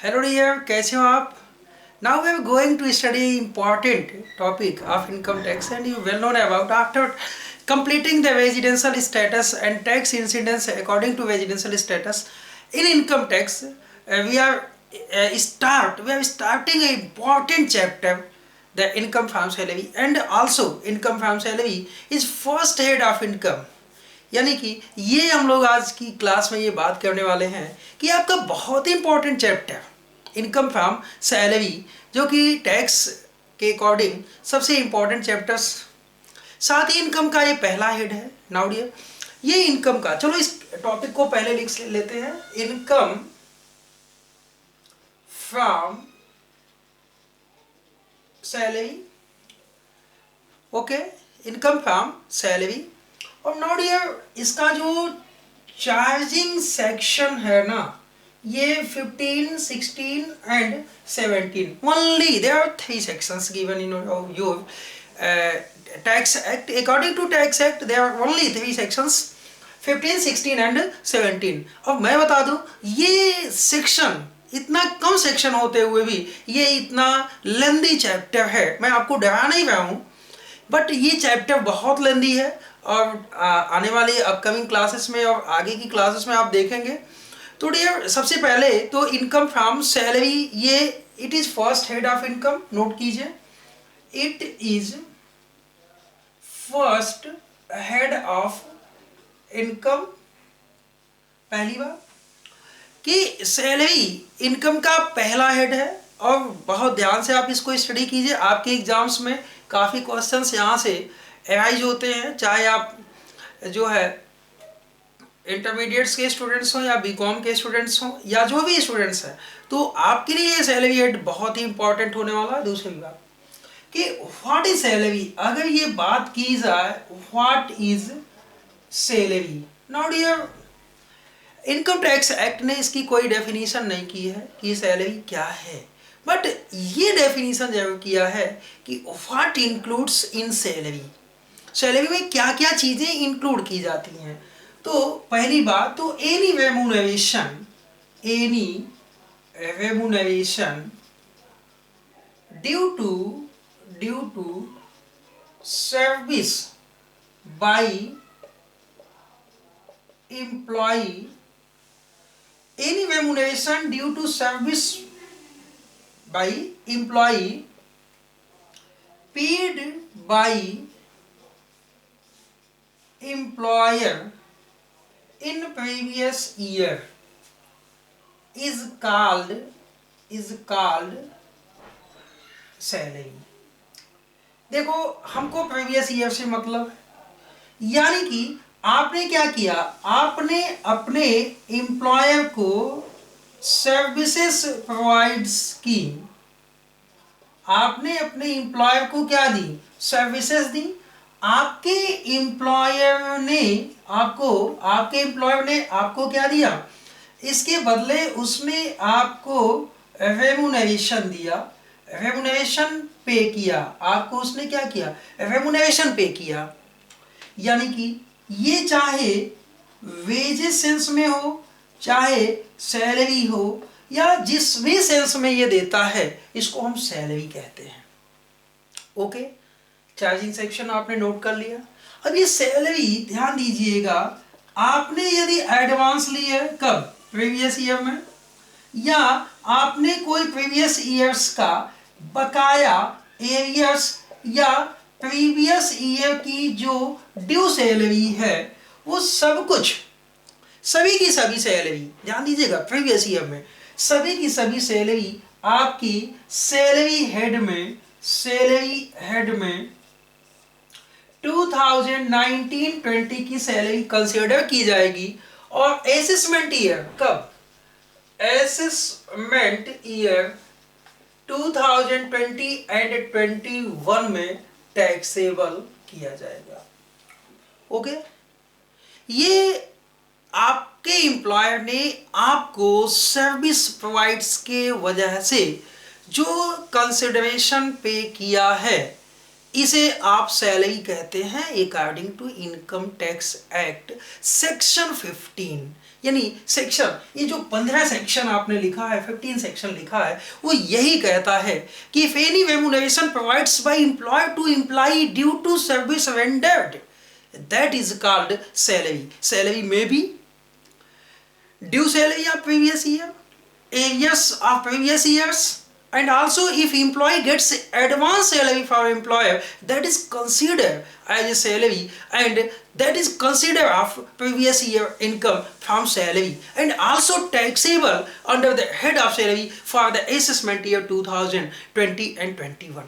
Hello dear, कैसे हो आप? Now we are going to study important topic of income tax and you well known about after completing the residential status and tax incidence according to residential status in income tax we are starting a important chapter, the income from salary, and also income from salary is first head of income. यानी कि ये हम लोग आज की class में ये बात करने वाले हैं कि आपका बहुत ही important chapter income from salary, जो कि टैक्स के अकॉर्डिंग सबसे इंपॉर्टेंट चैप्टर्स, साथ ही इनकम का ये पहला हेड है. नाउ डियर, ये इनकम का, चलो इस टॉपिक को पहले लिख लेते हैं. Income from salary. Okay, income from salary. और नाउ डियर, इसका जो चार्जिंग सेक्शन है ना, ये 15, 16 and 17. Only there are 3 sections given in your tax act. According to tax act there are only 3 sections, 15, 16 and 17. अब मैं बता दूं, ये सेक्शन, इतना कम सेक्शन होते हुए भी ये इतना लेंदी चैप्टर है. मैं आपको डरा नहीं रहा हूँ, बट ये चैप्टर बहुत लेंदी है और आने वाली अपकमिंग क्लासेस में और आगे की क्लासेस में आप देखेंगे. तो डियर, सबसे पहले तो इनकम फ्रॉम सैलरी, ये it is first head of income. Note कीजिए, it is first head of income. पहली बात कि सैलरी इनकम का पहला हेड है और बहुत ध्यान से आप इसको स्टडी कीजिए. आपके एग्जाम्स में काफ़ी क्वेश्चंस यहाँ से एराइज होते हैं, चाहे आप जो है इंटरमीडिएट्स के स्टूडेंट्स हों या बीकॉम के स्टूडेंट्स हों या जो भी स्टूडेंट्स हैं, तो आपके लिए ये सैलरी हेड बहुत ही इंपॉर्टेंट होने वाला है. दूसरी बात कि व्हाट इज सैलरी, अगर ये बात की जाए what is salary. Now dear, income tax act ने इसकी कोई डेफिनेशन नहीं की है कि सैलरी क्या है, बट ये डेफिनेशन जरूर किया है कि what includes in salary. Salary में क्या क्या चीज़ें इंक्लूड की जाती हैं. तो पहली बात तो any remuneration due to service by employee. Any remuneration due to service by employee paid by employer in previous year is called salary. देखो, हमको प्रीवियस ईयर से मतलब है, यानी कि आपने क्या किया, आपने अपने एम्प्लॉयर को सर्विसेज प्रोवाइड्स की. आपने अपने एम्प्लॉयर को क्या दी, सर्विसेज दी. आपके एम्प्लॉयर ने आपको क्या दिया, इसके बदले उसने आपको रेमुनरेशन दिया, रेमुनरेशन पे किया. आपको उसने क्या किया, रेमुनरेशन पे किया. यानी कि ये चाहे वेजेस सेंस में हो, चाहे सैलरी हो, या जिस भी सेंस में ये देता है, इसको हम सैलरी कहते हैं. ओके, चार्जिंग सेक्शन आपने नोट कर लिया. अब ये सैलरी ध्यान दीजिएगा, आपने यदि एडवांस ली है कब, प्रीवियस ईयर में, या आपने कोई प्रीवियस ईयर्स का बकाया एरियर्स या प्रीवियस ईयर की जो ड्यू सैलरी है, वो सब कुछ, सभी की सभी सैलरी, ध्यान दीजिएगा, प्रीवियस ईयर में सभी की सभी सैलरी आपकी सैलरी हेड में 2019-20 की सैलरी कंसीडर की जाएगी. और असेसमेंट ईयर कब, असेसमेंट ईयर 2020 एंड 21 में टैक्सेबल किया जाएगा. ओके, ये आपके एम्प्लॉयर ने आपको सर्विस प्रोवाइड्स के वजह से जो कंसिडरेशन पे किया है, इसे आप सैलरी कहते हैं according to income tax act section 15. यानी सेक्शन, ये जो 15 सेक्शन आपने लिखा है, 15 सेक्शन लिखा है, वो यही कहता है कि if any remuneration provides by employer to employee due to service rendered, that is called salary. Salary में भी due salary of previous year, areas of previous years, and also if employee gets advance salary for employer, that is considered as a salary, and that is considered of previous year income from salary, and also taxable under the head of salary for the assessment year 2020 and 21.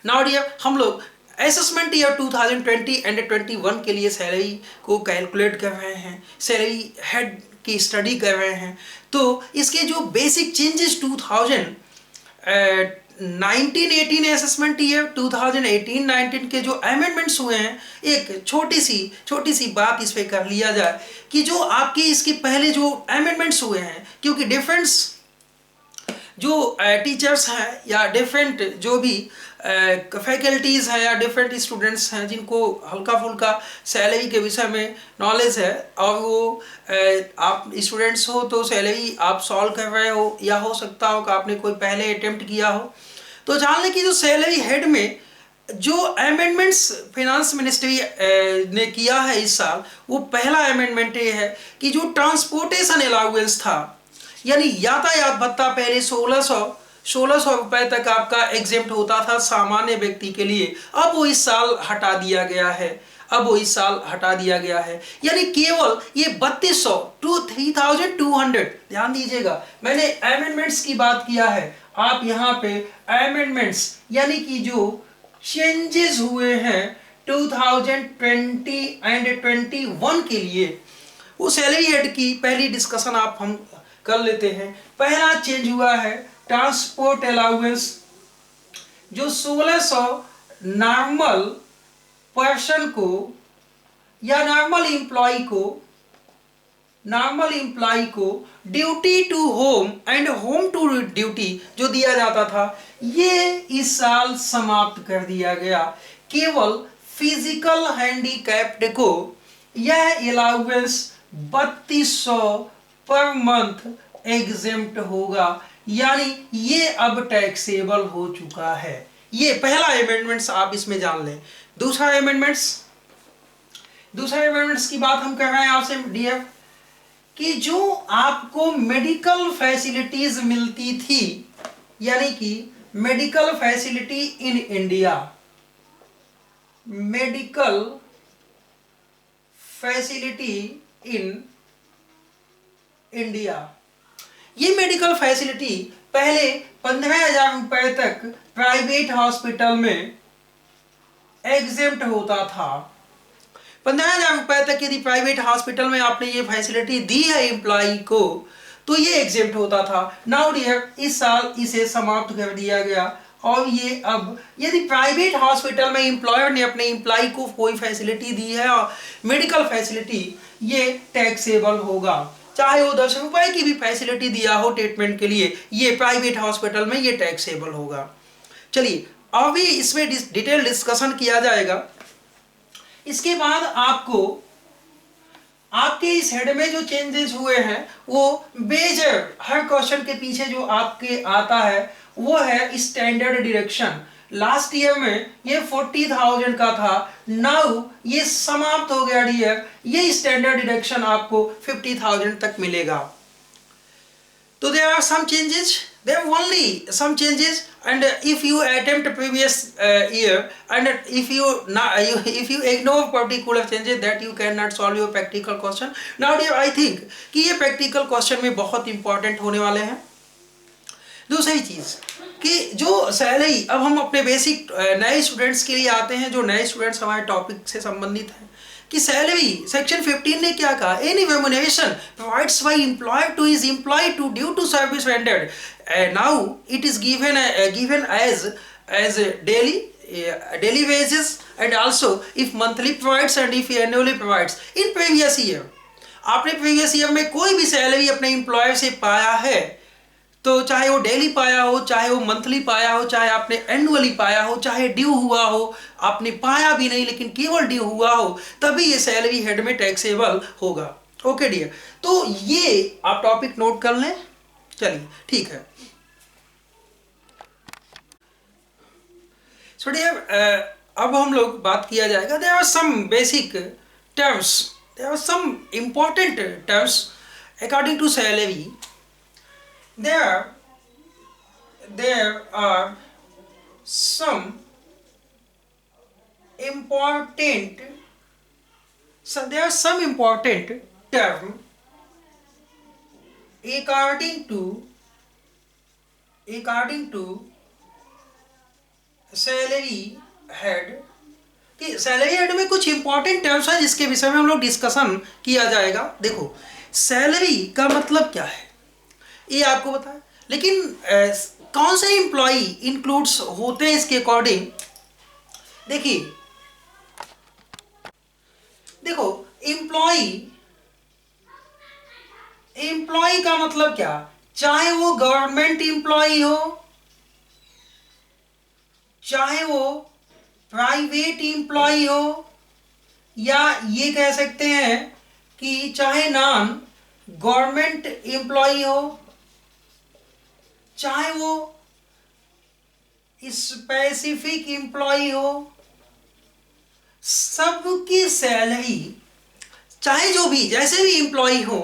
Now dear, हम लोग assessment year 2020 and 21 के लिए salary को calculate कर रहे हैं, salary head की study कर रहे हैं. तो इसके जो बेसिक चेंजेस 2019-18 असेसमेंट ईयर 2018-19 के जो अमेंडमेंट्स हुए हैं, एक छोटी सी बात इस पे कर लिया जाए कि जो आपके इसके पहले जो अमेंडमेंट्स हुए हैं, क्योंकि डिफरेंस जो टीचर्स हैं या डिफरेंट जो भी फैकल्टीज़ हैं या डिफरेंट स्टूडेंट्स हैं जिनको हल्का फुल्का सैलरी के विषय में नॉलेज है, और वो आप स्टूडेंट्स हो तो सैलरी आप सॉल्व कर रहे हो, या हो सकता हो कि आपने कोई पहले अटेम्प्ट किया हो, तो जान लें कि जो सैलरी हेड में जो अमेंडमेंट्स फिनांस मिनिस्ट्री ने किया है इस साल, वो पहला अमेंडमेंट ये है कि जो ट्रांसपोर्टेशन अलाउंस था, यानी यातायात भत्ता पहले 1600 रुपए तक आपका एग्जेम्प्ट होता था सामान्य व्यक्ति के लिए, अब वो इस साल हटा दिया गया है. यानी केवल ये 3200 टू 3200, ध्यान दीजिएगा मैंने अमेंडमेंट्स की बात किया है, आप यहाँ पे अमेंडमेंट्स यानी कि जो चेंजेस हुए हैं 2020 एंड 21 के लिए, वो सैलरी हेड की पहली डिस्कशन हम कर लेते हैं. पहला चेंज हुआ है ट्रांसपोर्ट अलाउंस, जो 1600 नॉर्मल पर्सन को या नॉर्मल एम्प्लॉय को duty to home and home to duty जो दिया जाता था, ये इस साल समाप्त कर दिया गया. केवल फिजिकल हैंडीकैप्ड को यह अलाउंस 3200 पर मंथ एग्जेम्प्ट होगा, यानी ये अब टैक्सेबल हो चुका है. ये पहला अमेंडमेंट्स आप इसमें जान लें. दूसरा अमेंडमेंट्स की बात हम कर रहे हैं आपसे डीएफ, कि जो आपको मेडिकल फैसिलिटीज मिलती थी, यानी कि medical facility in India, medical facility in India, ये मेडिकल फैसिलिटी पहले 15,000 रुपए तक प्राइवेट हॉस्पिटल में एग्जेम्प्ट होता था. 15,000 रुपए तक यदि प्राइवेट हॉस्पिटल में आपने ये फैसिलिटी दी है एम्प्लॉय को, तो ये एग्जेम्प्ट होता था. नाउ डियर, इस साल इसे समाप्त कर दिया गया, और ये अब यदि प्राइवेट हॉस्पिटल में एम्प्लॉयर ने अपने एम्प्लॉय को कोई फैसिलिटी दी है और मेडिकल फैसिलिटी, ये टैक्सेबल होगा. चाहे वो 10 रुपए की भी फैसिलिटी दिया हो ट्रीटमेंट के लिए, ये प्राइवेट हॉस्पिटल में ये टैक्सेबल होगा. चलिए अभी इसमें डिटेल डिस्कशन किया जाएगा. इसके बाद आपको आपके इस हेड में जो चेंजेस हुए हैं, वो मेजर हर क्वेश्चन के पीछे जो आपके आता है वो है स्टैंडर्ड डिडक्शन. लास्ट ईयर में ये 40,000 का था, नाउ ये समाप्त हो गया डियर, ये स्टैंडर्ड डिडक्शन आपको 50,000 तक मिलेगा. तो there are some changes, there are only some changes, and if you attempt previous year and if you ignore particular changes, that you cannot solve your practical question. Now dear, I think कि ये practical question में बहुत important होने वाले हैं. दूसरी चीज कि जो सैलरी, अब हम अपने बेसिक नए स्टूडेंट्स के लिए आते हैं, जो नए स्टूडेंट्स हमारे टॉपिक से संबंधित हैं, कि सैलरी सेक्शन 15 ने क्या कहा, any remuneration provides by employer to his employ to due to service rendered, now it is given as daily wages and also if monthly provides and if annually provides. In previous year आपने previous year में कोई भी salary अपने employer से पाया है, तो चाहे वो डेली पाया हो, चाहे वो मंथली पाया हो, चाहे आपने एनुअली पाया हो, चाहे ड्यू हुआ हो, आपने पाया भी नहीं लेकिन केवल ड्यू हुआ हो, तभी ये सैलरी हेड में टैक्सेबल होगा. ओके डियर, तो ये आप टॉपिक नोट कर लें। चलिए ठीक है। सो डियर, अब हम लोग बात किया जाएगा, there are some basic terms, there are some important terms according to salary. There there are some important there are some important term according to salary head, कि सैलरी हेड में कुछ important terms है जिसके विषय में हम लोग discussion किया जाएगा। देखो, सैलरी का मतलब क्या है ये आपको पता है, लेकिन कौन से इंप्लॉई इंक्लूड्स होते हैं इसके अकॉर्डिंग। देखिए, देखो एम्प्लॉई, एम्प्लॉई का मतलब क्या, चाहे वो गवर्नमेंट एम्प्लॉई हो, चाहे वो प्राइवेट एम्प्लॉई हो, या ये कह सकते हैं कि चाहे नॉन गवर्नमेंट एम्प्लॉई हो, चाहे वो स्पेसिफिक एम्प्लॉई हो, सबकी सैलरी, चाहे जो भी जैसे भी एम्प्लॉई हो,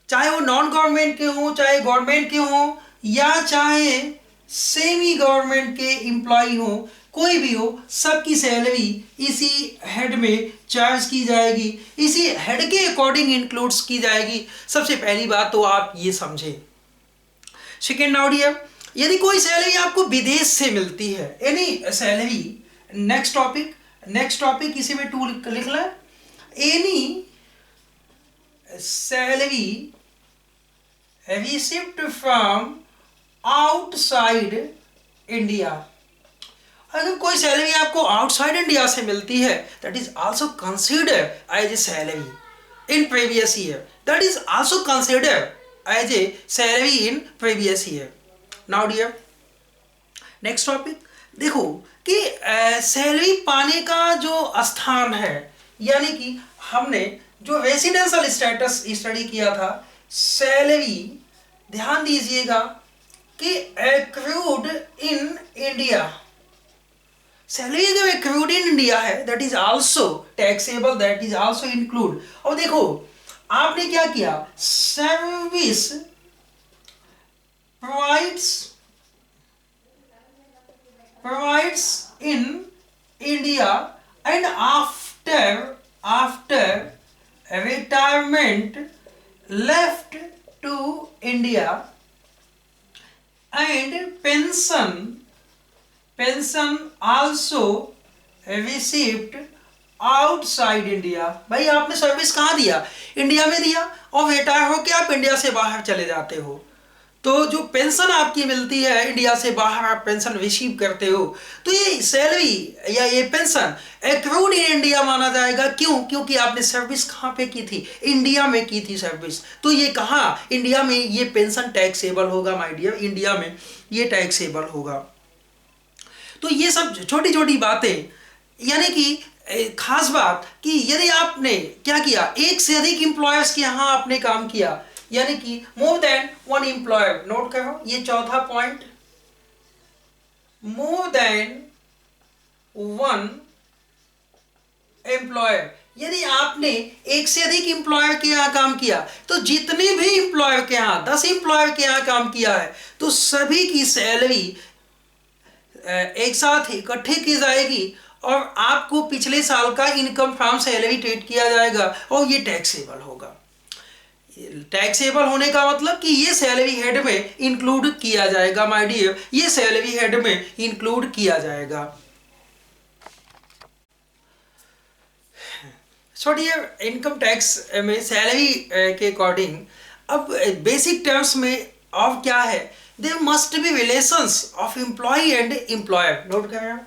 चाहे वो नॉन गवर्नमेंट के हो, चाहे गवर्नमेंट के हो, या चाहे सेमी गवर्नमेंट के एम्प्लॉई हो, कोई भी हो, सबकी सैलरी इसी हेड में चार्ज की जाएगी, इसी हेड के अकॉर्डिंग इंक्लूड्स की जाएगी। सबसे पहली बात तो आप ये समझे। सेकेंड नाउ डियर, यदि कोई सैलरी आपको विदेश से मिलती है, एनी सैलरी, नेक्स्ट टॉपिक इसी में टू लिख लें, any salary received from outside India. अगर कोई सैलरी आपको आउटसाइड इंडिया से मिलती है, that is also considered as a salary in previous year, that is also considered as a salary in previous year. Now dear, next topic देखो कि salary पाने का जो स्थान है, यानी कि हमने जो रेसिडेंशियल स्टेटस स्टडी किया था, सैलरी ध्यान दीजिएगा कि एक्रूड इन इंडिया, सैलरी जब एक्रूड इन इंडिया है, that is also taxable, that is also include. और देखो आपने क्या किया, service provides in India and after retirement left to India, and pension also received outside India. भाई आपने service कहाँ दिया, इंडिया में दिया, और रिटायर होके आप इंडिया से बाहर चले जाते हो, तो जो पेंशन आपकी मिलती है इंडिया से बाहर, आप पेंशन रिसीव करते हो, तो ये सैलरी या ये पेंशन एक्रूड इन इंडिया माना जाएगा। क्यों? क्योंकि आपने सर्विस कहाँ पे की थी, इंडिया में की थी सर्विस, तो ये कहाँ, इंडिया में ये पेंशन टैक्सेबल होगा माय डियर, इंडिया में ये टैक्सेबल होगा। तो ये सब छोटी छोटी बातें, यानी कि खास बात कि यदि आपने क्या किया, एक से अधिक एम्प्लॉयर्स के यहाँ आपने काम किया, यानी कि more than one employer, note करो ये चौथा point, more than one employer, यदि आपने एक से अधिक एम्प्लॉयर के यहाँ काम किया, तो जितने भी एम्प्लॉयर के यहाँ, 10 एम्प्लॉयर के यहाँ काम किया है, तो सभी की सैलरी एक साथ इकट्ठे की जाएगी, और आपको पिछले साल का इनकम फ्रॉम सैलरी ट्रीट किया जाएगा, और ये टैक्सेबल होगा। टैक्सेबल होने का मतलब कि ये सैलरी हेड में इंक्लूड किया जाएगा माय डियर, ये सैलरी हेड में इंक्लूड किया जाएगा। सो डियर, इनकम टैक्स में सैलरी के अकॉर्डिंग अब बेसिक टर्म्स में और क्या है, there must be relations of employ and employer, note करें,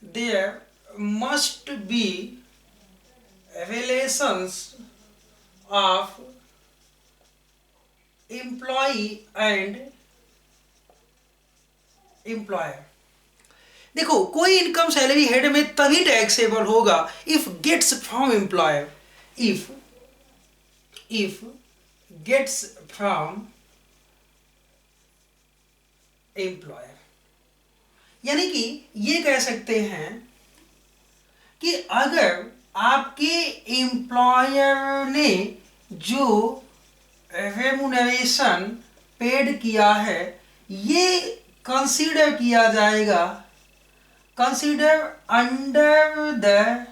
there must be relations of employee and employer। देखो कोई इनकम सैलरी हेड में तभी टैक्सेबल होगा if gets from employer, if gets from employer. यानी कि ये कह सकते हैं कि अगर आपके एम्प्लॉयर ने जो रेमुनरेशन पेड किया है ये कंसीडर किया जाएगा, consider under the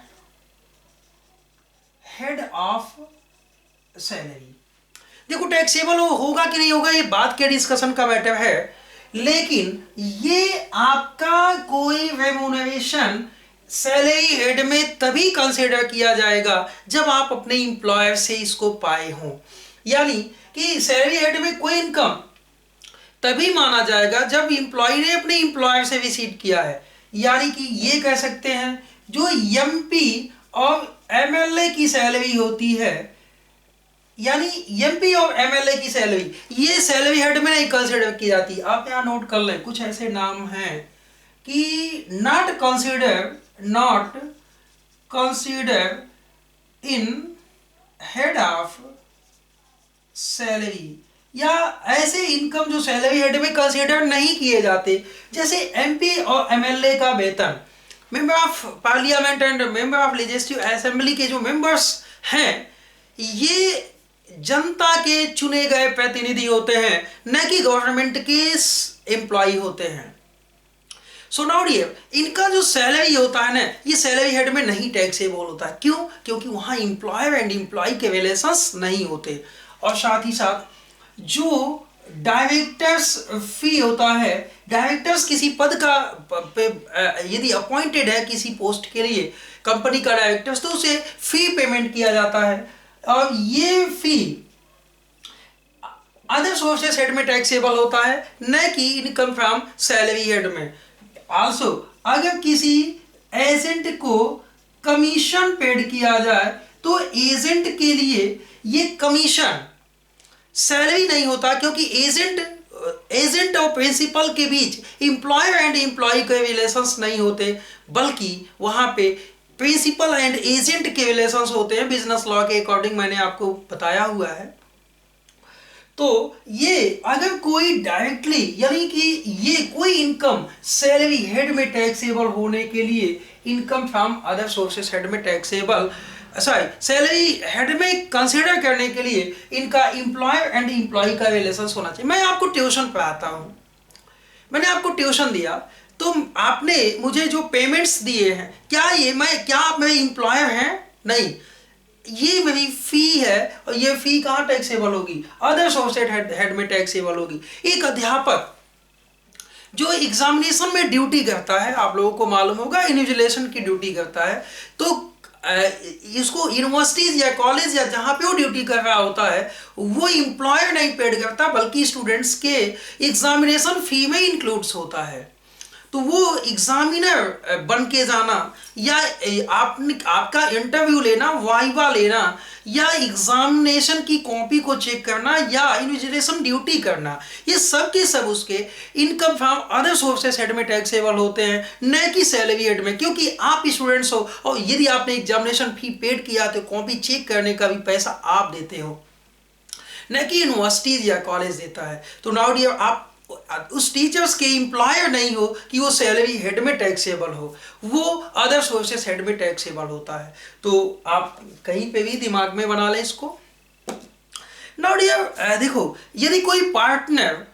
head of salary. देखो टैक्सेबल होगा कि नहीं होगा ये बात के डिस्कशन का मैटर है, लेकिन ये आपका कोई रेमुनरेशन सैलरी हेड में तभी कंसीडर किया जाएगा जब आप अपने एम्प्लॉयर से इसको पाए हो। यानी कि सैलरी हेड में कोई इनकम तभी माना जाएगा जब एम्प्लॉय ने अपने एम्प्लॉयर से विजिट किया है। यानी कि ये कह सकते हैं जो एमपी और एमएलए की सैलरी होती है, यानी एमपी और एमएलए की सैलरी, ये सैलरी हेड में नहीं कंसीडर की जाती। आप यहाँ नोट कर लें, कुछ ऐसे नाम हैं कि not consider in head of salary, या ऐसे इनकम जो सैलरी हेड में कंसीडर नहीं किए जाते, जैसे एमपी और एमएलए का वेतन, member of parliament and member of legislative assembly के जो मेंबर्स हैं ये जनता के चुने गए प्रतिनिधि होते हैं, न कि गवर्नमेंट के एम्प्लॉय होते हैं। सो नाउ डियर, इनका जो सैलरी होता है ना ये सैलरी हेड में नहीं टैक्सेबल होता है। क्यों? क्योंकि वहां एम्प्लॉयर एंड एम्प्लॉय के रिलेशंस नहीं होते। और साथ ही साथ जो डायरेक्टर्स फी होता है, डायरेक्टर्स किसी पद का यदि अपॉइंटेड है किसी पोस्ट के लिए कंपनी का डायरेक्टर्स, तो उसे फी पेमेंट किया जाता है और ये फी अदर सोर्सेस हेड में टैक्सेबल होता है, न कि इनकम फ्रॉम सैलरी हेड में। आल्सो अगर किसी एजेंट को कमीशन पेड किया जाए तो एजेंट के लिए ये कमीशन सैलरी नहीं होता, क्योंकि एजेंट और प्रिंसिपल के बीच एम्प्लॉयर एंड एम्प्लॉय के रिलेशंस नहीं होते, बल्कि वहां पे प्रिंसिपल एंड एजेंट के रिलेशंस होते हैं बिजनेस लॉ के अकॉर्डिंग, मैंने आपको बताया हुआ है। तो ये अगर कोई डायरेक्टली, यानी कि ये कोई इनकम सैलरी हेड में टैक्सेबल होने के लिए income from other sources head में टैक्सेबल, सैलरी हेड में कंसीडर करने के लिए इनका एम्प्लॉयर एंड एम्प्लॉय का रिलेशन होना चाहिए। मैं आपको ट्यूशन पढ़ाता हूं, मैंने आपको ट्यूशन दिया तो आपने मुझे जो पेमेंट्स दिए हैं, क्या आप मेरे एम्प्लॉयर हैं? नहीं, ये मेरी फी है और ये फी कहाँ टैक्सेबल होगी? अदर सोर्सेस हेड में टैक्सेबल होगी। एक अध्यापक जो एग्जामिनेशन में ड्यूटी करता है, आप लोगों को मालूम होगा इन्विजिलेशन की ड्यूटी करता है, तो इसको यूनिवर्सिटीज या कॉलेज या जहां पे वो ड्यूटी कर रहा होता है वो एम्प्लॉयर नहीं पेड करता, बल्कि स्टूडेंट्स के एग्जामिनेशन फी में इंक्लूड्स होता है। तो वो एग्जामिनर बन के जाना या आपका इंटरव्यू लेना, वाइवा लेना, या एग्जामिनेशन की कॉपी को चेक करना, या इन्विजिलेशन ड्यूटी करना, ये सब के सब उसके income from other sources head में टैक्सेबल होते हैं, न कि सैलरी हेड में। क्योंकि आप स्टूडेंट्स हो और यदि आपने एग्जामिनेशन फी पेड किया तो कॉपी चेक करने का भी पैसा आप देते हो, न कि यूनिवर्सिटीज या कॉलेज देता है। तो नाउ डियर, आप उस टीचर्स के एम्प्लॉयर नहीं हो कि वो सैलरी हेड में टैक्सेबल हो, वो अदर सोर्सेस हेड में टैक्सेबल होता है। तो आप कहीं पे भी दिमाग में बना लें इसको। नाउ डियर देखो, यदि कोई पार्टनर,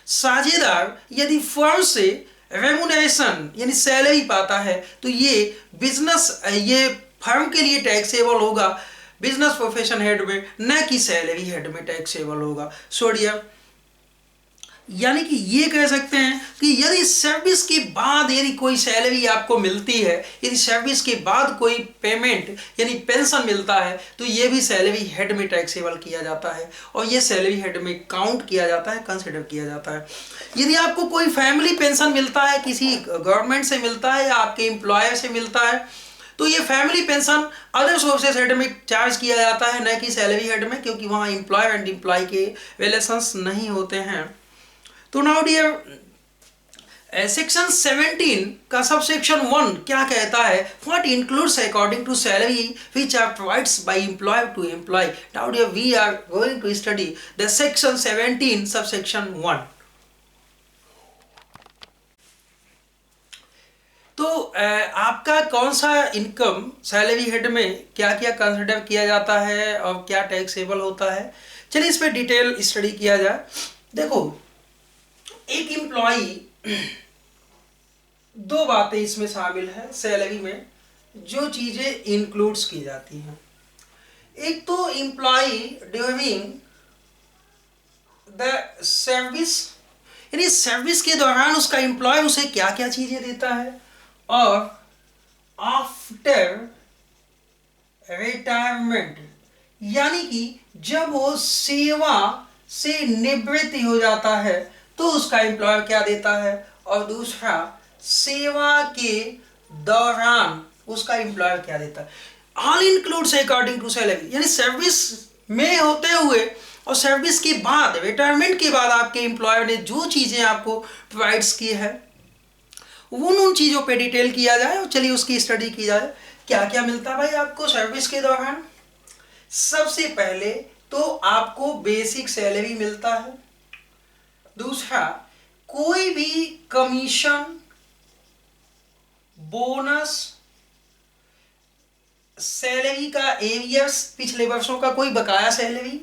साझेदार यदि फर्म से रेमुनरेशन यानी सैलरी पाता है तो ये फर्म के लिए टैक्सेबल होगा बिजनेस प्रोफेशन हेड में, न कि सैलरी हेड में टैक्सेबल होगा। सो डियर, यानी कि ये कह सकते हैं कि यदि सर्विस के बाद यदि कोई सैलरी आपको मिलती है, यदि सर्विस के बाद कोई पेमेंट यानी पेंशन मिलता है, तो ये भी सैलरी हेड में टैक्सेबल किया जाता है और ये सैलरी हेड में काउंट किया जाता है, कंसिडर किया जाता है। यदि आपको कोई फैमिली पेंशन मिलता है, किसी गवर्नमेंट से मिलता है या आपके एम्प्लॉयर से मिलता है, तो ये family pension other sources head में चार्ज किया जाता है, न कि सैलरी हेड में, क्योंकि वहाँ एम्प्लॉयर एंड एम्प्लॉय के रिलेशंस नहीं होते हैं। तो नाउ डियर, सेक्शन 17 का सब सेक्शन 1 क्या कहता है? What includes according to salary which are provides by employer to employ. Now dear we are going to study the section 17 sub section 1। तो आपका कौन सा इनकम सैलरी हेड में क्या क्या कंसिडर किया जाता है और क्या टैक्सेबल होता है, चलिए इस पर डिटेल स्टडी किया जाए। देखो, एक एम्प्लॉई, दो बातें इसमें शामिल है सैलरी में जो चीजें इंक्लूड्स की जाती हैं। एक तो एम्प्लॉई ड्यूरिंग द सर्विस, यानी सर्विस के दौरान उसका एम्प्लॉय उसे क्या क्या चीजें देता है, और आफ्टर रिटायरमेंट, यानी कि जब वो सेवा से निवृत्ति हो जाता है तो उसका एम्प्लॉयर क्या देता है, और दूसरा सेवा के दौरान उसका एम्प्लॉयर क्या देता है। All includes according to salary, यानी सर्विस में होते हुए और सर्विस के बाद, रिटायरमेंट के बाद आपके एम्प्लॉयर ने जो चीजें आपको प्रोवाइड्स की है उन चीजों पे डिटेल किया जाए और चलिए उसकी स्टडी की जाए। क्या क्या मिलता है भाई आपको सर्विस के दौरान? सबसे पहले तो आपको बेसिक सैलरी मिलता है। दूसरा, कोई भी कमीशन, बोनस, सैलरी का एरियर्स, पिछले वर्षों का कोई बकाया सैलरी,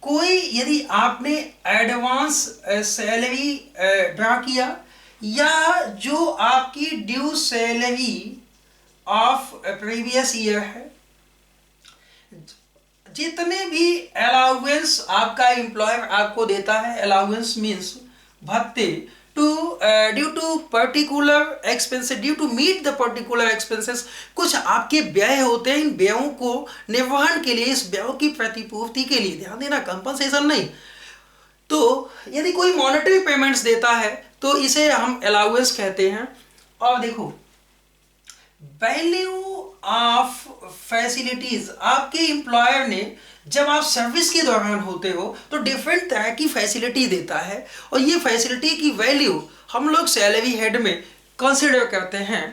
कोई यदि आपने एडवांस सैलरी ड्रा किया, या जो आपकी due salary of previous year है, जितने भी अलाउंस आपका एम्प्लॉयर आपको देता है, अलाउंस मींस भत्ते, to due to particular expenses, due to meet the particular expenses, कुछ आपके व्यय होते हैं, इन व्ययों को निर्वहन के लिए, इस व्ययों की प्रतिपूर्ति के लिए, ध्यान देना कंपनसेशन नहीं। तो यदि कोई मॉनेटरी पेमेंट्स देता है तो इसे हम अलाउंस कहते हैं। और देखो, वैल्यू ऑफ फैसिलिटीज, आपके एम्प्लॉयर ने जब आप सर्विस के दौरान होते हो तो डिफरेंट तरह की फैसिलिटी देता है, और ये फैसिलिटी की वैल्यू हम लोग सैलरी हेड में कंसीडर करते हैं।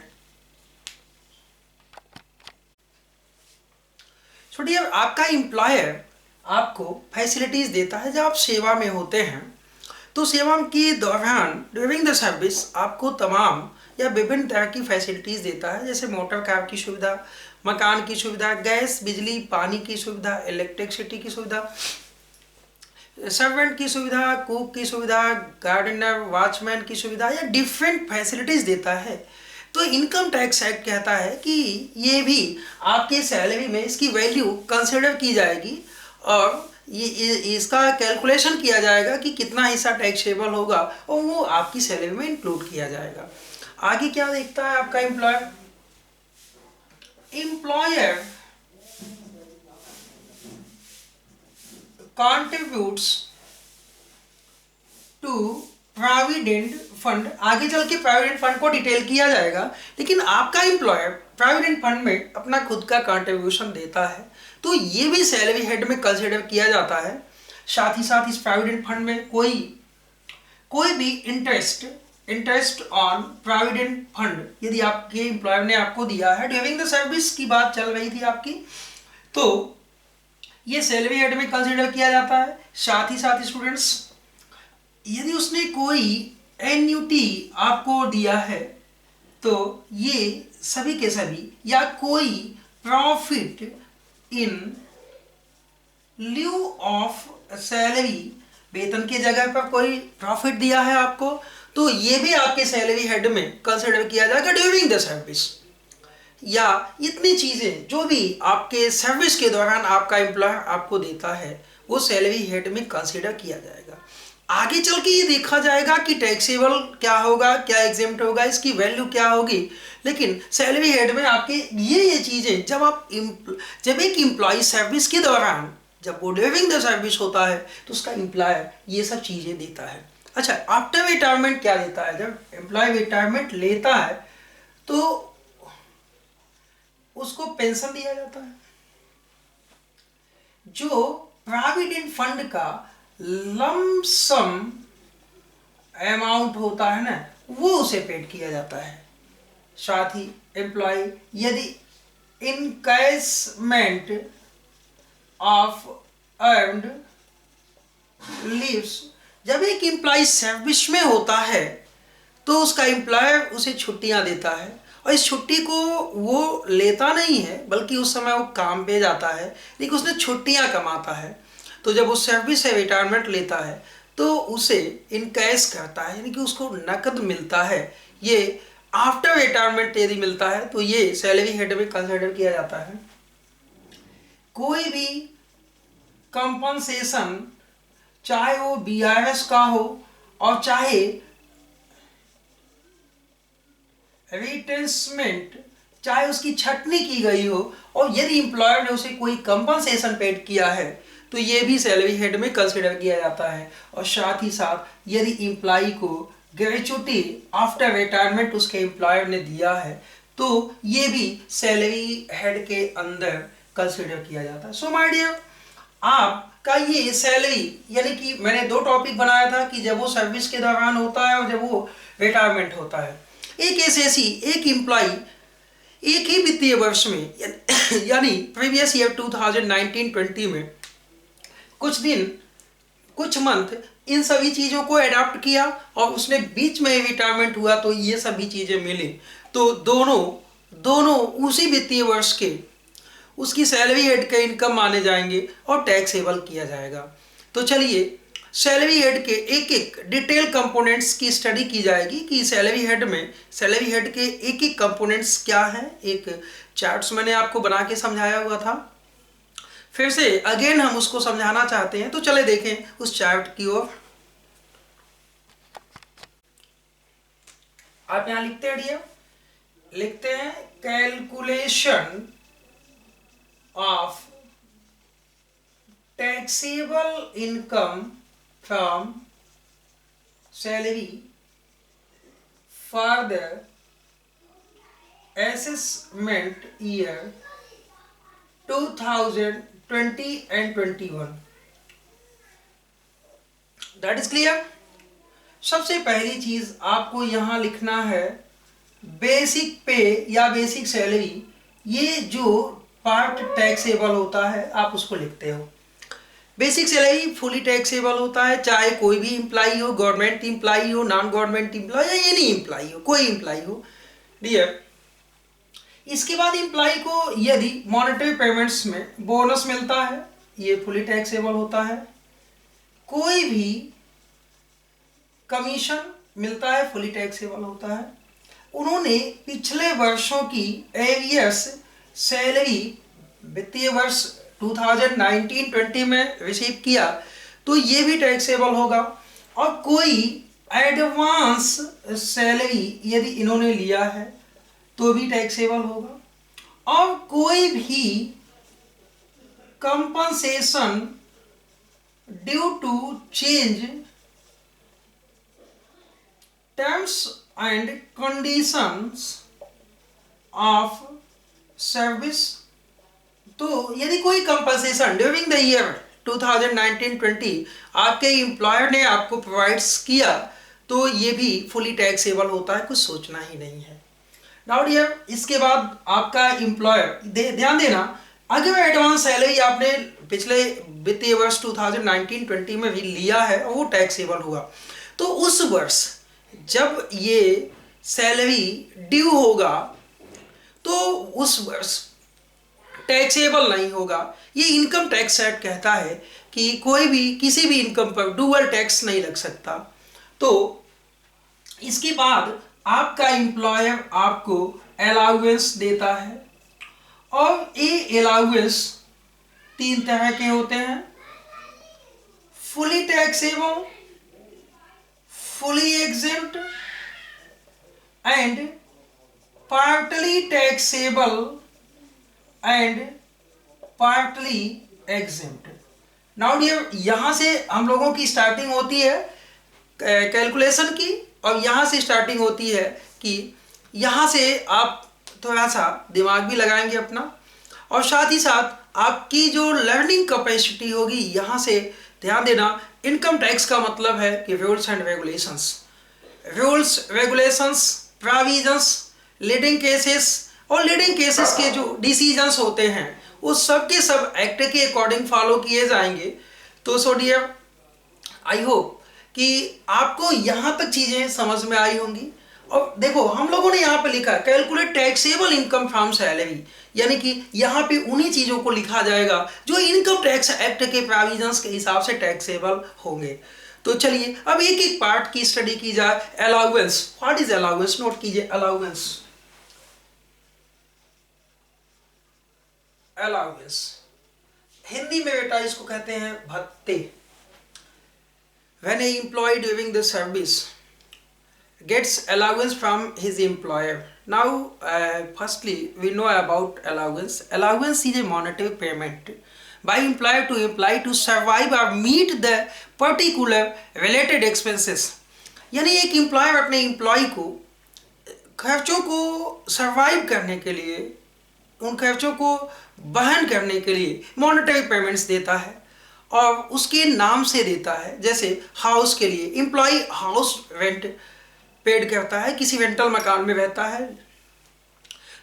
छोड़िए, आपका एम्प्लॉयर आपको फैसिलिटीज देता है जब आप सेवा में होते हैं, तो सेवा के दौरान ड्यूरिंग द सर्विस आपको तमाम या विभिन्न तरह की फैसिलिटीज देता है, जैसे मोटर कार की सुविधा, मकान की सुविधा, गैस, बिजली, पानी की सुविधा, इलेक्ट्रिसिटी की सुविधा, सर्वेंट की सुविधा, कुक की सुविधा, गार्डनर, वॉचमैन की सुविधा, या डिफरेंट फैसिलिटीज देता है। तो इनकम टैक्स एक्ट कहता है कि ये भी आपके सैलरी में इसकी वैल्यू कंसिडर की जाएगी और ये इसका कैलकुलेशन किया जाएगा कि कितना हिस्सा टैक्सेबल होगा और वो आपकी सैलरी में इंक्लूड किया जाएगा। आगे क्या देखता है आपका employer? Employer contributes to provident fund. आगे चल के प्रोविडेंट फंड को डिटेल किया जाएगा, लेकिन आपका एम्प्लॉयर प्रोविडेंट फंड में अपना खुद का कंट्रीब्यूशन देता है, तो ये भी सैलरी हेड में कंसिडर किया जाता है। साथ ही साथ इस प्रोविडेंट फंड में कोई भी इंटरेस्ट ऑन प्रोविडेंट फंड यदि आपके एम्प्लॉयर ने आपको दिया है, ड्यूरिंग द सर्विस की बात चल रही थी आपकी, तो ये सैलरी हेड में कंसिडर किया जाता है। साथ ही साथ स्टूडेंट्स, यदि उसने कोई एन्युटी आपको दिया है तो ये सभी के सभी, या कोई profit in lieu of salary, वेतन की जगह पर कोई प्रॉफिट दिया है आपको, तो ये भी आपके सैलरी हेड में कंसिडर किया जाएगा ड्यूरिंग द सर्विस। या इतनी चीजें जो भी आपके सर्विस के दौरान आपका एम्प्लॉयर आपको देता है वो सैलरी हेड में कंसीडर किया जाएगा। आगे चल के ये देखा जाएगा कि टैक्सेबल क्या होगा, क्या एग्जेम्प्ट होगा, इसकी वैल्यू क्या होगी, लेकिन सैलरी हेड में आपके ये चीजें जब एक एम्प्लॉय सर्विस के दौरान, जब वो ड्यूरिंग द सर्विस होता है तो उसका एम्प्लॉयर ये सब चीजें देता है। अच्छा, आफ्टर रिटायरमेंट क्या देता है? जब एम्प्लॉय रिटायरमेंट लेता है तो उसको पेंशन दिया जाता है। जो प्रोविडेंट फंड का लमसम अमाउंट होता है ना, वो उसे पेड किया जाता है। साथ ही एम्प्लॉय यदि इनकैशमेंट ऑफ अर्नड लीव्स, जब एक एम्प्लॉय सर्विस में होता है तो उसका एम्प्लॉयर उसे छुट्टियां देता है, और इस छुट्टी को वो लेता नहीं है बल्कि उस समय वो काम पे जाता है, लेकिन उसने छुट्टियां कमाता है। तो जब वो सर्विस से रिटायरमेंट लेता है तो उसे इनकैश करता है, यानी कि उसको नकद मिलता है। ये आफ्टर रिटायरमेंट यदि मिलता है तो ये सैलरी हेड में कंसिडर किया जाता है। कोई भी कंपनसेशन, चाहे वो बीआरएस का हो और चाहे रिटेंसमेंट, चाहे उसकी छटनी की गई हो, और यदि एम्प्लॉयर ने उसे कोई कंपनसेशन पेड किया है तो ये भी सैलरी हेड में कंसिडर किया जाता है। और साथ ही साथ यदि एम्प्लॉय को ग्रेचुटी आफ्टर रिटायरमेंट उसके एम्प्लॉयर ने दिया है तो ये भी सैलरी हेड के अंदर कंसिडर किया जाता है। सो माय डियर, आपका ये सैलरी, यानी कि मैंने दो टॉपिक बनाया था कि जब वो सर्विस के दौरान होता है और जब वो रिटायरमेंट होता है। एक एसएससी, एक एम्प्लॉय एक ही वित्तीय वर्ष में यानी प्रीवियस ईयर 2019-20 में कुछ दिन, कुछ मंथ इन सभी चीज़ों को अडॉप्ट किया और उसने बीच में रिटायरमेंट हुआ तो ये सभी चीज़ें मिली, तो दोनों उसी वित्तीय वर्ष के उसकी सैलरी हेड का इनकम माने जाएंगे और टैक्सेबल किया जाएगा। तो चलिए सैलरी हेड के एक एक डिटेल कंपोनेंट्स की स्टडी की जाएगी कि सैलरी हेड के एक एक कंपोनेंट्स क्या हैं। एक चार्ट्स मैंने आपको बना के समझाया हुआ था, फिर से अगेन हम उसको समझाना चाहते हैं, तो चले देखें उस चार्ट की ओर। आप यहां लिखते हैं डियर, लिखते हैं calculation of taxable income from salary for the assessment year 2020 and 21. That is clear? सबसे पहली चीज आपको यहां लिखना है बेसिक पे या बेसिक सैलरी। ये जो पार्ट टैक्सेबल होता है आप उसको लिखते हो। बेसिक सैलरी फुली टैक्सेबल होता है, चाहे कोई भी एम्प्लॉय हो, गवर्नमेंट एम्प्लॉय हो, नॉन गवर्नमेंट एम्प्लॉय या एनी एम्प्लॉय हो, कोई एम्प्लॉय हो डियर। इसके बाद एम्प्लॉय को यदि मॉनेटरी पेमेंट्स में बोनस मिलता है ये फुली टैक्सेबल होता है। कोई भी कमीशन मिलता है फुली टैक्सेबल होता है। उन्होंने पिछले वर्षों की एरियस सैलरी वित्तीय वर्ष 2019-20 में रिसीव किया तो ये भी टैक्सेबल होगा। और कोई एडवांस सैलरी यदि इन्होंने लिया है तो भी टैक्सेबल होगा। और कोई भी compensation due to change terms and conditions of service, तो यदि कोई कंपनसेशन ड्यूरिंग द ईयर 2019-20 आपके एम्प्लॉयर ने आपको प्रोवाइड्स किया तो ये भी फुली टैक्सेबल होता है, कुछ सोचना ही नहीं है। नाउ डियर, इसके बाद आपका एम्प्लॉयर ध्यान देना, अगर एडवांस सैलरी आपने पिछले वित्तीय वर्ष 2019-20 में भी लिया है और वो टैक्सेबल हुआ तो उस वर्ष जब ये सैलरी ड्यू होगा तो उस वर्ष टैक्सेबल नहीं होगा। ये इनकम टैक्स एक्ट कहता है कि कोई भी किसी भी इनकम पर डुअल टैक्स नहीं लग सकता। तो इसके बाद आपका एम्प्लॉयर आपको अलाउंस देता है और ये अलाउंस तीन तरह के होते हैं, fully taxable, fully exempt and partly taxable and partly exempt. Now dear, यहां से हम लोगों की स्टार्टिंग होती है कैलकुलेशन की और यहां से स्टार्टिंग होती है कि यहां से आप थोड़ा सा दिमाग भी लगाएंगे अपना, और साथ ही साथ आपकी जो लर्निंग कैपेसिटी होगी यहां से ध्यान देना। इनकम टैक्स का मतलब है कि rules and regulations, rules, regulations, provisions, leading cases और लीडिंग केसेस के जो डिसीजंस होते हैं वो सब के सब एक्ट के अकॉर्डिंग फॉलो किए जाएंगे। तो सो डियर, आई होप कि आपको यहाँ तक चीज़ें समझ में आई होंगी। और देखो हम लोगों ने यहाँ पे लिखा है calculate taxable income from salary, यानी कि यहाँ पे उन्हीं चीज़ों को लिखा जाएगा जो इनकम टैक्स एक्ट के प्रोविजंस के हिसाब से टैक्सेबल होंगे। तो चलिए अब एक एक पार्ट की स्टडी की जाए। Allowance, what is allowance, note कीजिए अलाउंस। अलाउंस हिंदी में बेटा इसको कहते हैं भत्ते। When a employee during the service gets allowance from his employer. Now, firstly, we know about allowance. Allowance is a monetary payment by employer to employee to survive or meet the particular related expenses. यानी एक employer अपने employ को खर्चों को survive करने के लिए, उन खर्चों को वहन करने के लिए मॉनेटरी पेमेंट्स देता है और उसके नाम से देता है। जैसे हाउस के लिए एम्प्लॉय हाउस रेंट पेड करता है, किसी रेंटल मकान में रहता है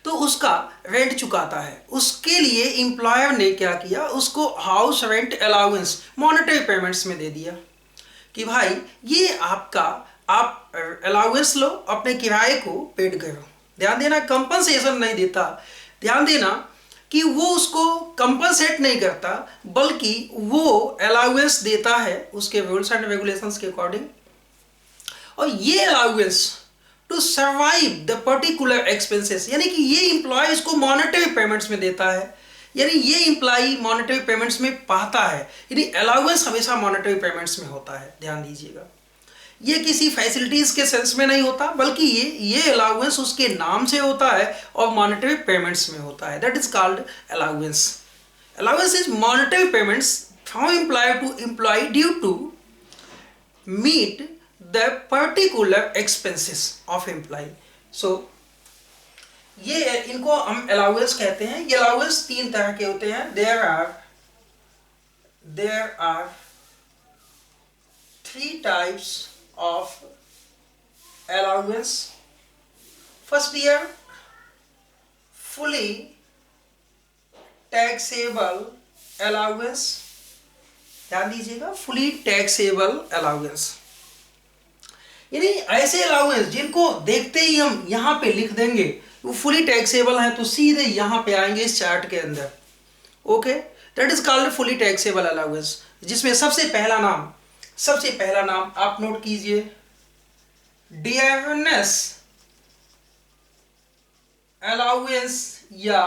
तो उसका रेंट चुकाता है, उसके लिए एम्प्लॉयर ने क्या किया, उसको house rent allowance monetary payments में दे दिया कि भाई ये आपका, आप अलाउंस लो, अपने किराए को पेड करो। ध्यान देना, कंपनसेशन नहीं देता, ध्यान देना कि वो उसको कंपनसेट नहीं करता बल्कि वो अलाउंस देता है उसके रूल्स एंड रेगुलेशंस के अकॉर्डिंग। और ये allowance to survive the particular expenses, यानी कि ये एम्प्लॉय इसको मॉनेटरी पेमेंट्स में देता है, यानी ये एम्प्लॉय मॉनेटरी पेमेंट्स में पाता है, यानी अलाउंस हमेशा मॉनेटरी पेमेंट्स में होता है। ध्यान दीजिएगा, ये किसी फैसिलिटीज के सेंस में नहीं होता बल्कि ये अलाउंस उसके नाम से होता है और मॉनेटरी पेमेंट्स में होता है। That is called allowance. Allowance is monetary payments from employer to employee due to meet the particular expenses of employee. So ये इनको हम अलाउंस कहते हैं। ये अलाउंस तीन तरह के होते हैं। There are three types of allowance. First year fully taxable allowance. ध्यान दीजिएगा, fully taxable allowance यानी ऐसे अलाउंस जिनको देखते ही हम यहाँ पे लिख देंगे वो फुली टैक्सेबल है तो सीधे यहाँ पे आएंगे इस चार्ट के अंदर। Okay, that is called fully taxable allowance, जिसमें सबसे पहला नाम आप नोट कीजिए, डियरनेस अलाउंस या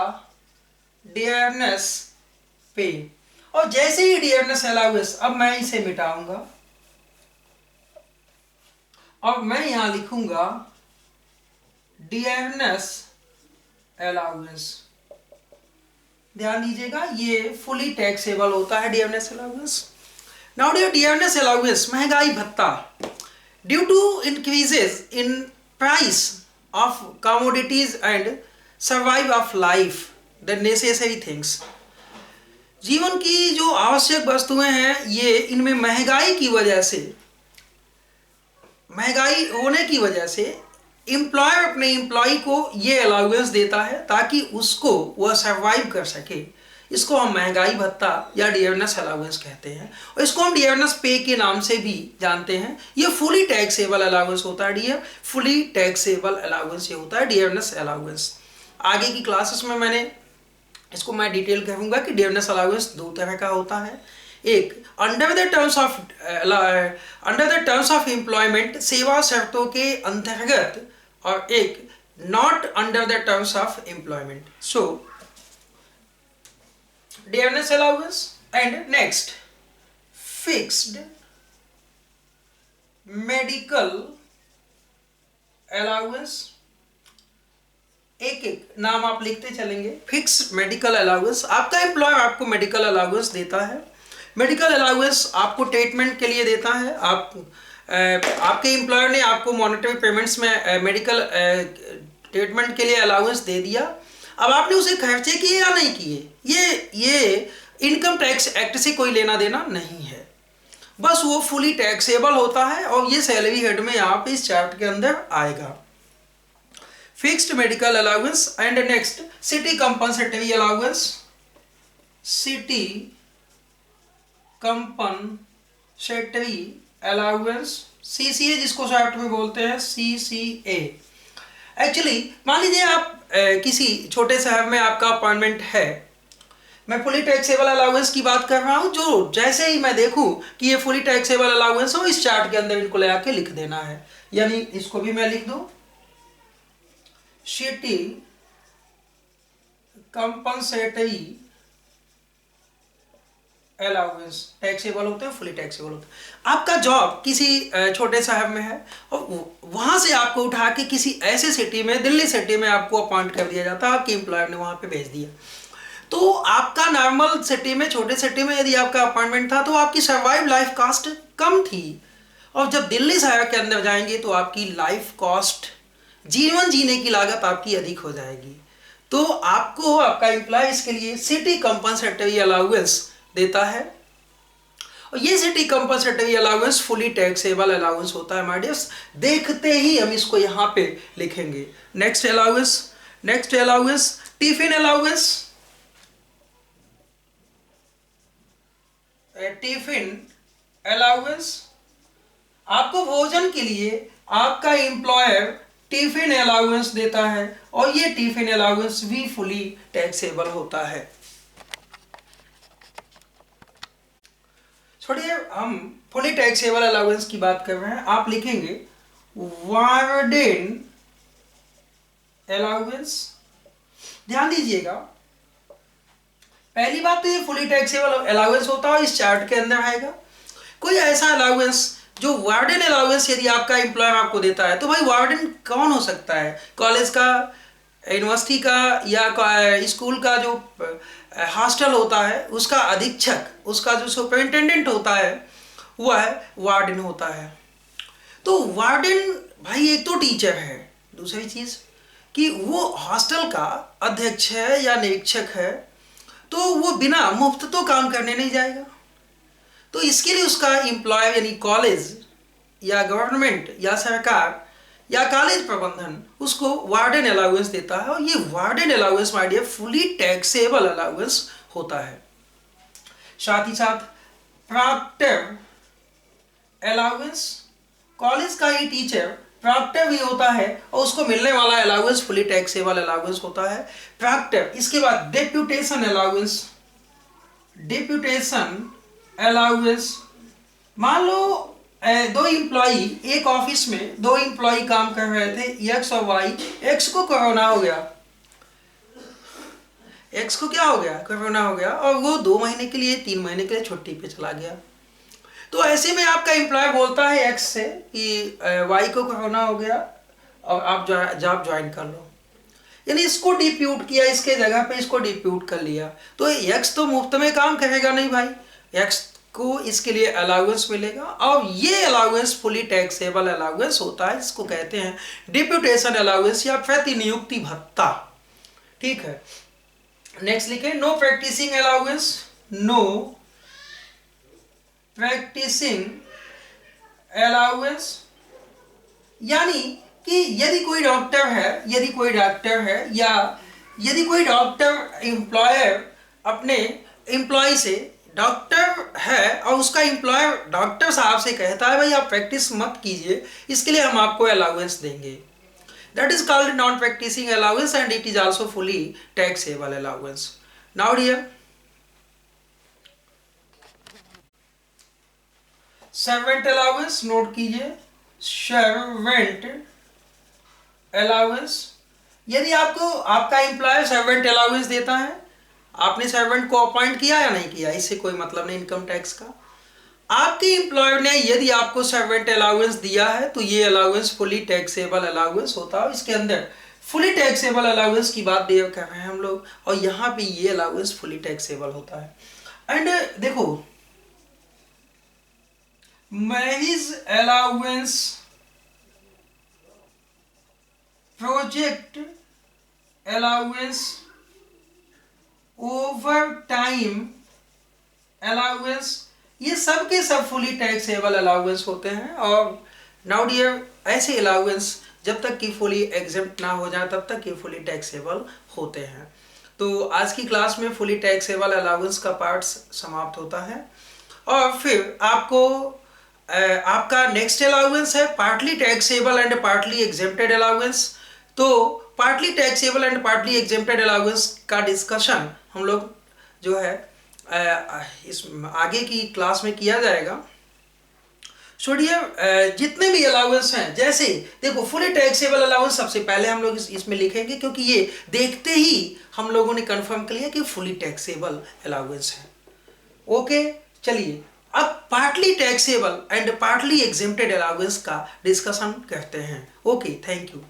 डियरनेस पे। और जैसे ही डियरनेस अलाउंस, अब मैं इसे मिटाऊंगा और मैं यहां लिखूंगा डियरनेस अलाउंस। ध्यान दीजिएगा, ये फुली टैक्सेबल होता है dearness allowance. Now dear dearness allowance, महंगाई भत्ता, due to increases in price of commodities and survive of life, the necessary things, जीवन की जो आवश्यक वस्तुएं हैं ये इनमें महंगाई होने की वजह से एम्प्लॉयर अपने एम्प्लॉय को ये अलाउंस देता है ताकि उसको वह सर्वाइव कर सके। इसको हम महंगाई भत्ता या डियरनेस अलाउंस कहते हैं और इसको हम डियरनेस पे के नाम से भी जानते हैं। ये फुली टैक्सेबल अलाउंस होता है, फुली टैक्सेबल अलाउंस ये होता है डियरनेस अलाउंस। आगे की क्लासेस में मैं डिटेल कहूँगा कि डियरनेस अलाउंस दो तरह का होता है, एक under the terms of employment, सेवा शर्तों के अंतर्गत, और एक not under the terms of employment. So dearness allowance and next fixed medical allowance। एक एक नाम आप लिखते चलेंगे। फिक्स्ड मेडिकल अलाउंस, आपका एम्प्लॉयर आपको मेडिकल अलाउंस देता है। मेडिकल अलाउंस आपको ट्रीटमेंट के लिए देता है। आपके एम्प्लॉयर ने आपको मॉनेटरी पेमेंट्स में मेडिकल ट्रीटमेंट के लिए अलाउंस दे दिया। अब आपने उसे खर्चे किए या नहीं किए, ये इनकम टैक्स एक्ट से कोई लेना देना नहीं है। बस वो फुली टैक्सेबल होता है और ये सैलरी हेड में यहाँ पे इस चार्ट के अंदर आएगा। Fixed medical allowance and next city compensatory allowance, city compensatory allowance, CCA जिसको शॉर्ट में बोलते हैं सीसीए। एक्चुअली मान लीजिए आप किसी छोटे शहर में आपका अपॉइंटमेंट है, मैं फुली टैक्सेबल अलाउंस की बात कर रहा हूं, जो जैसे ही मैं देखूं कि ये फुली टैक्सेबल अलाउंस हो, इस चार्ट के अंदर इनको ले आके लिख देना है। यानी इसको भी मैं लिख दूं, सिटी कंपनसेटरी अलाउंस, टैक्सेबल होते हैं, फुली टैक्सेबल होते हैं। आपका जॉब किसी छोटे शहर में है और वहां से आपको उठा के किसी ऐसे सिटी में, दिल्ली सिटी में आपको अपॉइंट कर दिया जाता है, आपके एम्प्लॉयर ने वहां पे भेज दिया। तो आपका नॉर्मल सिटी में, छोटे सिटी में यदि आपका अपॉइंटमेंट था तो आपकी सर्वाइव लाइफ कॉस्ट कम थी, और जब दिल्ली शहर के अंदर जाएंगे तो आपकी लाइफ कॉस्ट, जीवन जीने की लागत आपकी अधिक हो जाएगी। तो आपको आपका एम्प्लॉय इसके लिए सिटी कंपनसेटरी अलाउंस देता है, और ये city compensatory allowance fully taxable allowance होता है माय डियर्स। देखते ही हम इसको यहाँ पे लिखेंगे। Next allowance tiffin allowance, tiffin allowance, आपको भोजन के लिए आपका एम्प्लॉयर टिफिन अलाउंस देता है, और ये टिफिन अलाउंस भी फुली टैक्सेबल होता है। छोड़िए, हम फुली टैक्सेबल अलाउंस की बात कर रहे हैं। आप लिखेंगे वार्डन अलाउंस। ध्यान दीजिएगा, पहली बात तो ये फुली टैक्सेबल अलाउंस होता है, इस चार्ट के अंदर आएगा। कोई ऐसा अलाउंस जो वार्डन अलाउंस यदि आपका एम्प्लॉयर आपको देता है, तो भाई वार्डन कौन हो सकता है? कॉलेज का, यूनिवर्सिटी का, या स्कूल का जो हॉस्टल होता है उसका अधीक्षक, उसका जो सुपरिंटेंडेंट होता है वह वार्डन होता है। तो वार्डन भाई एक तो टीचर है, दूसरी चीज कि वो हॉस्टल का अध्यक्ष है या निरीक्षक है, तो वो बिना मुफ्त तो काम करने नहीं जाएगा। तो इसके लिए उसका एम्प्लॉयर यानी कॉलेज या गवर्नमेंट या सरकार या कॉलेज प्रबंधन उसको वार्डन अलाउंस देता है, और ये warden allowance my dear fully taxable allowance होता है। साथ ही साथ प्रॉक्टर अलाउंस, कॉलेज का ही टीचर प्रॉक्टर भी होता है और उसको मिलने वाला अलाउंस फुली टैक्सेबल अलाउंस होता है, प्रॉक्टर। इसके बाद डेप्यूटेशन अलाउंस, डेप्यूटेशन अलाउंस, मान लो दो इम्प्लॉई, एक ऑफिस में दो इम्प्लॉई काम कर रहे थे, एक्स और वाई। एक्स को कोरोना हो गया, एक्स को क्या हो गया? कोरोना हो गया, और वो 2 महीने के लिए, 3 महीने के लिए छुट्टी पे चला गया। तो ऐसे में आपका एम्प्लॉय बोलता है एक्स से कि वाई को कोरोना हो गया और आप जॉब ज्वाइन कर लो, यानी इसको डिप्यूट किया, इसके जगह पे इसको डिप्यूट कर लिया। तो एक्स तो मुफ्त में काम करेगा नहीं भाई, एक्स को इसके लिए अलाउंस मिलेगा, और ये अलाउंस फुली टैक्सेबल अलाउंस होता है, इसको कहते हैं डिप्यूटेशन अलाउंस या प्रतिनियुक्ति भत्ता। ठीक है, नेक्स्ट लिखें no practising allowance, no practising allowance, यानी कि यदि कोई डॉक्टर है, यदि कोई डॉक्टर है, या यदि कोई डॉक्टर एम्प्लॉयर अपने एम्प्लॉय से, डॉक्टर है और उसका एम्प्लॉयर डॉक्टर साहब से कहता है भाई आप प्रैक्टिस मत कीजिए, इसके लिए हम आपको अलाउंस देंगे, that is called non practising allowance and it is also fully taxable allowance. Now dear, servant allowance note कीजिए, सर्वेंट अलाउंस, यदि आपको आपका एम्प्लॉयर सर्वेंट अलाउंस देता है, आपने सर्वेंट को अपॉइंट किया या नहीं किया, इससे कोई मतलब नहीं इनकम टैक्स का। आपके एम्प्लॉयर ने यदि आपको सर्वेंट अलाउंस दिया है तो ये अलाउंस फुली टैक्सेबल अलाउंस होता है। इसके अंदर फुली टैक्सेबल अलाउंस की बात कर रहे हैं हम लोग, और यहाँ पे ये अलाउंस फुली टैक्सेबल होता है। एंड देखो, marriage allowance, project allowance, over time allowance, ये सब के सब फुली टैक्सेबल अलाउंस होते हैं। और नाउ डियर, ऐसे अलाउंस जब तक कि फुली एग्जेम्प्ट ना हो जाए तब तक ये फुली टैक्सेबल होते हैं। तो आज की क्लास में फुली टैक्सेबल अलाउंस का पार्ट समाप्त होता है। और फिर आपको आपका नेक्स्ट अलाउंस है partly taxable and partly exempted allowance. तो partly taxable and partly exempted allowance का डिस्कशन हम लोग जो है इस आगे की क्लास में किया जाएगा। छोड़िए, जितने भी अलाउंस हैं, जैसे देखो फुली टैक्सेबल अलाउंस सबसे पहले हम लोग इसमें लिखेंगे, क्योंकि ये देखते ही हम लोगों ने कंफर्म कर लिया कि फुली टैक्सेबल अलाउंस है। ओके, चलिए अब partly taxable and partly exempted allowance का डिस्कशन करते हैं। Okay, thank you.